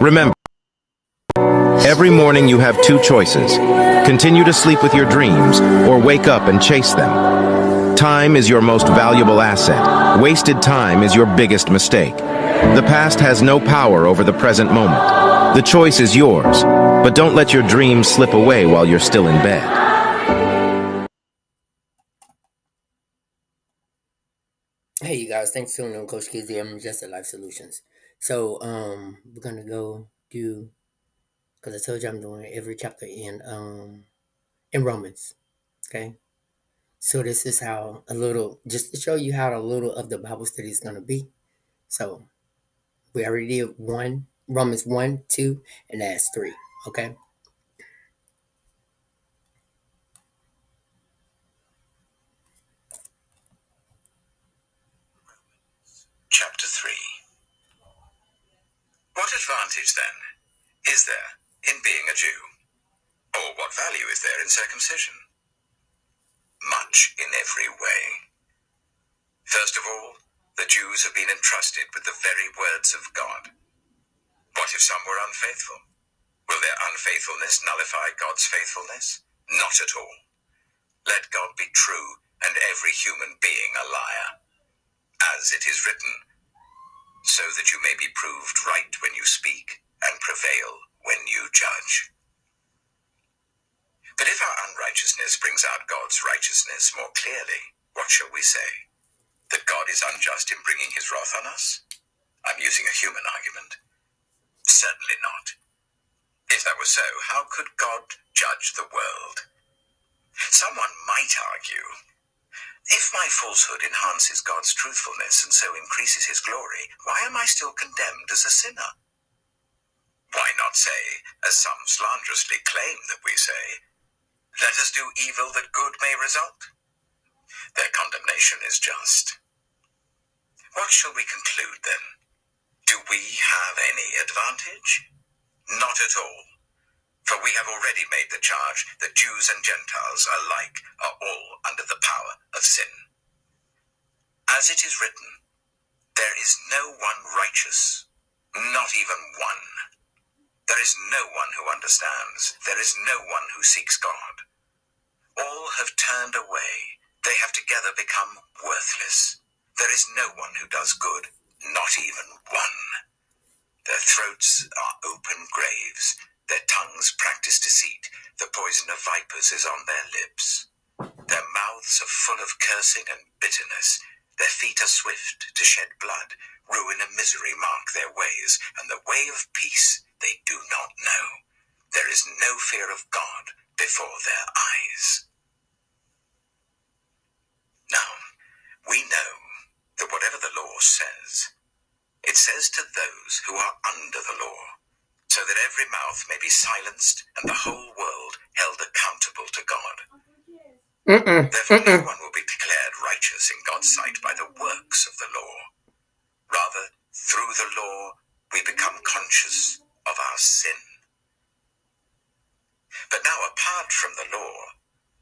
Remember, every morning you have two choices. Continue to sleep with your dreams, or wake up and chase them. Time is your most valuable asset. Wasted time is your biggest mistake. The past has no power over the present moment. The choice is yours, but don't let your dreams slip away while you're still in bed. Hey, you guys, thanks for tuning in, Coach Kizzy. I'm just at Life Solutions. So, we're gonna go do, because I told you I'm doing every chapter in Romans. Okay, so this is how a little, just to show you how a little of the Bible study is gonna be. So we already did Romans 1, 2, and that's 3. Okay. Chapter 3. What advantage, then, is there in being a Jew? Or what value is there in circumcision? Much in every way. First of all, the Jews have been entrusted with the very words of God. What if some were unfaithful? Will their unfaithfulness nullify God's faithfulness? Not at all. Let God be true and every human being a liar. As it is written, so that you may be proved right when you speak and prevail when you judge. But if our unrighteousness brings out God's righteousness more clearly, what shall we say? That God is unjust in bringing his wrath on us? I'm using a human argument. Certainly not. If that were so, how could God judge the world? Someone might argue, if my falsehood enhances God's truthfulness and so increases his glory, why am I still condemned as a sinner? Why not say, as some slanderously claim that we say, let us do evil that good may result? Their condemnation is just. What shall we conclude then? Do we have any advantage? Not at all. For we have already made the charge that Jews and Gentiles alike are all under the power of sin. As it is written, there is no one righteous, not even one. There is no one who understands. There is no one who seeks God. All have turned away. They have together become worthless. There is no one who does good, not even one. Their throats are open graves. Their tongues practice deceit. The poison of vipers is on their lips. Their mouths are full of cursing and bitterness. Their feet are swift to shed blood. Ruin and misery mark their ways, and the way of peace they do not know. There is no fear of God before their eyes. Now, we know that whatever the law says, it says to those who are under the law, so that every mouth may be silenced and the whole world held accountable to God. Therefore, no one will be declared righteous in God's sight by the works of the law. Rather, through the law, we become conscious of our sin. But now, apart from the law,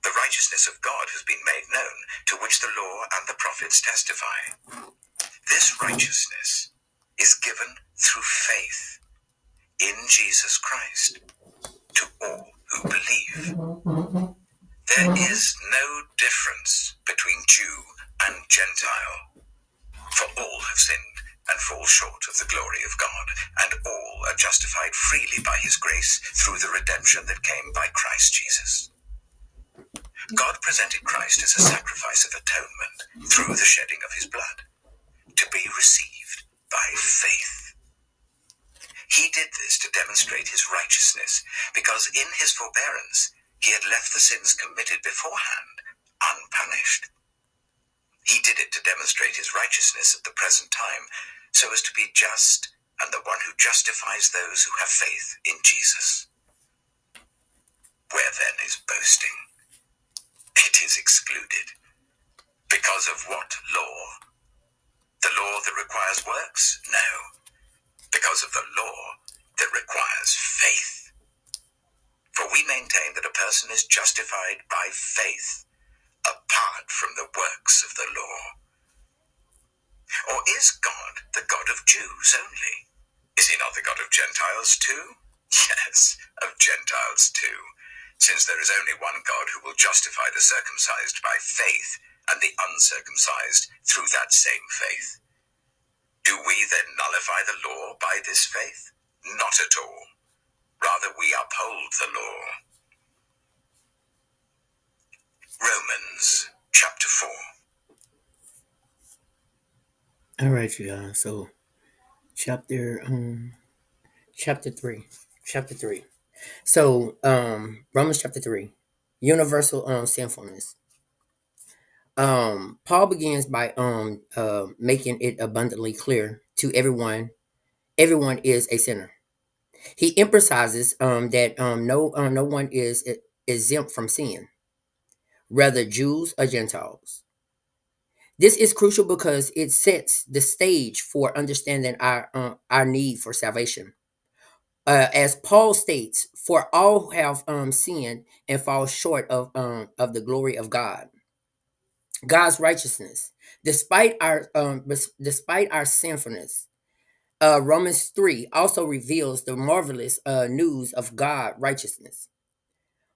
the righteousness of God has been made known, to which the law and the prophets testify. This righteousness is given through faith in Jesus Christ to all who believe. There is no difference between Jew and Gentile, for all have sinned and fall short of the glory of God, and all are justified freely by his grace through the redemption that came by Christ Jesus. God presented Christ as a sacrifice of atonement through the shedding of his blood, to be received by faith. He did this to demonstrate his righteousness, because in his forbearance he had left the sins committed beforehand unpunished. He did it to demonstrate his righteousness at the present time, so as to be just and the one who justifies those who have faith in Jesus. Where then is boasting? It is excluded. Because of what law? The law that requires works? No. Because of the law that requires faith. For we maintain that a person is justified by faith, apart from the works of the law. Or is God the God of Jews only? Is he not the God of Gentiles too? Yes, of Gentiles too, since there is only one God who will justify the circumcised by faith and the uncircumcised through that same faith. Do we then nullify the law by this faith? Not at all. Rather, we uphold the law. Romans chapter 4. All right, you guys. So chapter 3. Chapter 3. So Romans chapter 3. Universal sinfulness. Paul begins by making it abundantly clear to everyone is a sinner. He emphasizes that no one is exempt from sin, whether Jews or Gentiles. This is crucial because it sets the stage for understanding our need for salvation. As Paul states, for all have sinned and fall short of the glory of God. God's righteousness, despite our sinfulness. Romans 3 also reveals the marvelous news of God righteousness.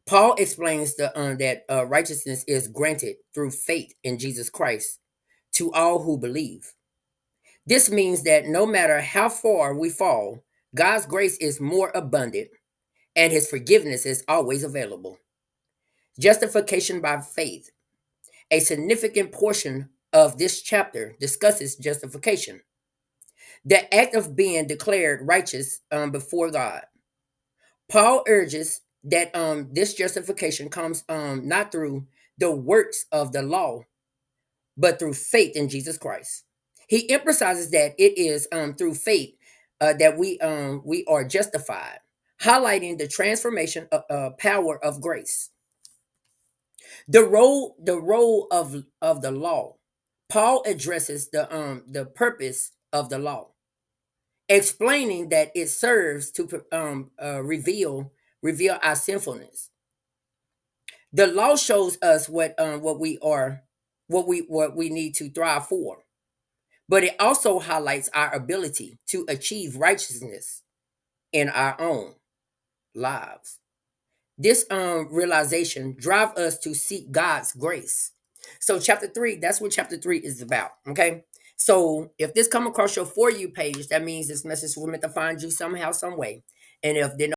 Paul explains that righteousness is granted through faith in Jesus Christ to all who believe. This means that no matter how far we fall, God's grace is more abundant and his forgiveness is always available. Justification by faith. A significant portion of this chapter discusses justification, the act of being declared righteous before God. Paul urges that this justification comes not through the works of the law, but through faith in Jesus Christ. He emphasizes that it is through faith that we are justified, highlighting the transformation power of grace. The role of the law. Paul addresses the purpose of the law, explaining that it serves to reveal our sinfulness. The law shows us what we are, what we need to thrive for, but it also highlights our ability to achieve righteousness in our own lives. This realization drive us to seek God's grace. So chapter 3, that's what chapter 3 is about. Okay. So if this come across your For You page, that means this message was meant to find you somehow, some way. And if they